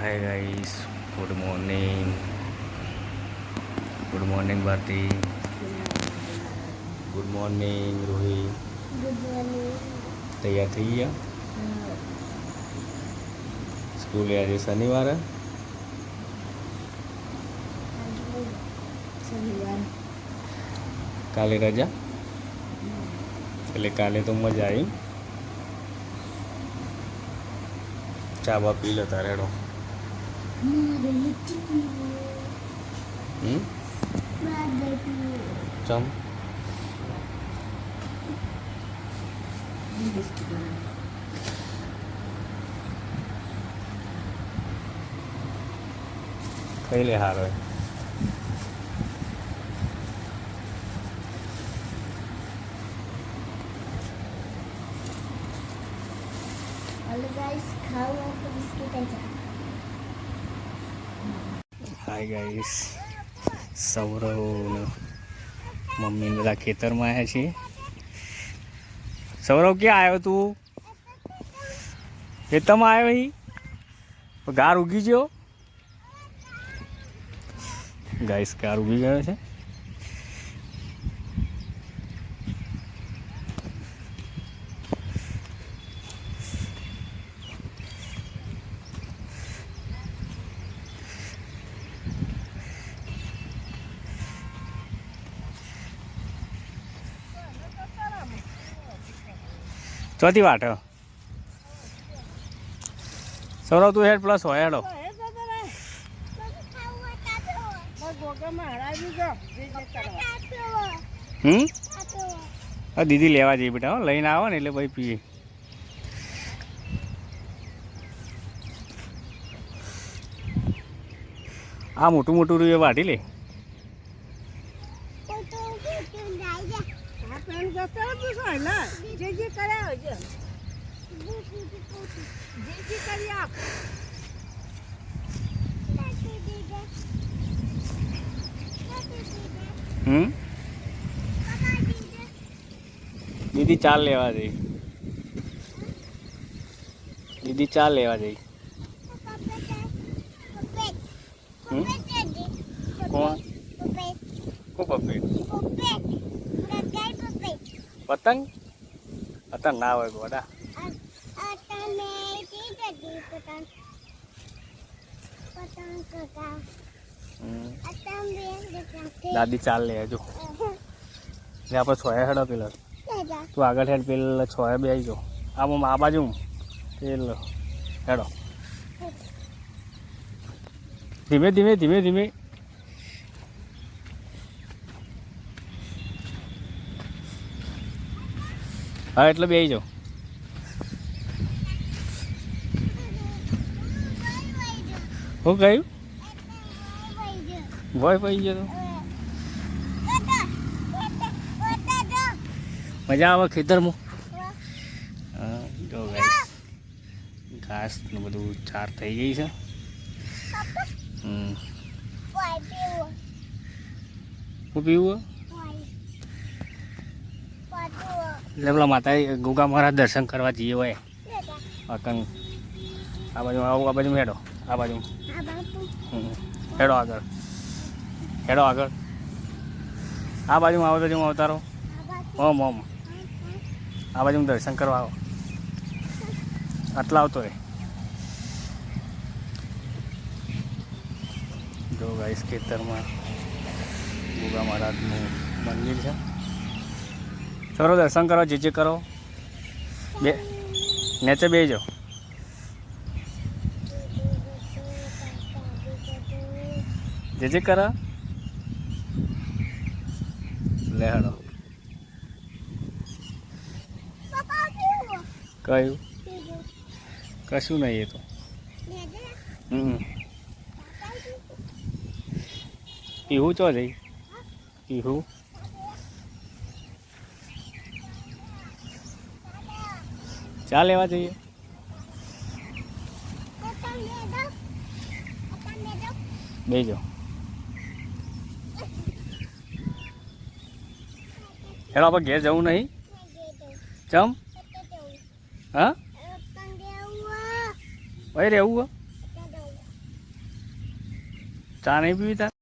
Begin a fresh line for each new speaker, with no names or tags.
हाय guys, good morning Bharti, good morning Ruhi.
Good morning.
तैयार थी गया स्कूल आज शनिवार है।
शनिवार
काले रजा એટલે કાલે તો મજા આવી। ચા બા પી લો તારે હેડો। ચમ ખાઈ લે હારો।
हेलो गाइस, खाओ आपको बिस्किट है क्या?
हाय गाइस, સૌરવ ને મમ્મી બધા ખેતરમાં આવ્યા છીએ। સૌરવ ક્યાં આવ્યો તું? ખેતરમાં આવ્યો હી ગાર ઉગી ગયો। ગાઈસ ગાર ઉગી ગયો છે। ચોથી વાટ સૌરવ તું હેડ પ્લસ હોય હેડો। દીદી લેવા જઈએ બેટા, હો લઈને આવો ને એટલે ભાઈ પીએ। આ મોટું મોટું રૂએ વાટી લે। દીદી ચાલ લેવા જઈ, દીદી ચાલ લેવા જઈ। કોણ પપ્પેટ? પતંગ? પતંગ ના હોય ગોડા। દાદી ચાલ લે જો આપણે છોયા હેડો પેલા તું આગળ હેડ પેલા છોયા બે આવી જાઓ। આમ આ બાજુ પેલો હેડો ધીમે ધીમે ધીમે ધીમે। હા એટલે બે આવી જાઓ। શું કહ્યું? ભય પડી ગયો તો મજા આવે ખેતરમાં। હા જો ગાઈસ ઘાસ ને બધું ચાર થઈ ગઈ છે। હું પીવું એટલે પેલા માતા ગોગા મહારાજ દર્શન કરવા જઈએ હોય અકંગ। આ બાજુ આવું, આ બાજુ હેડો, આ બાજુ હેડો આગળ, હેડો આગળ, આ બાજુ આવો બાજુ અવતારો ઓમ ઓમ આ બાજુ દર્શન કરવા આવો। આટલા આવતો રહે જો ગાઈસ ખેતરમાં ગોગા મહારાજનું મંદિર છે। ચલો દર્શન કરો, જે કરો બે નેચે બે જાઓ। જે કરો લે હેડો। કયું? કશું નહીં એ તો। પીહું ચો જઈ પીહું ચા લેવા જઈએ। બેજો હેલો આપણે ઘેર જવું નહીં? ચમ? હા ભાઈ રહેવું ચા નહીં પીવી તાર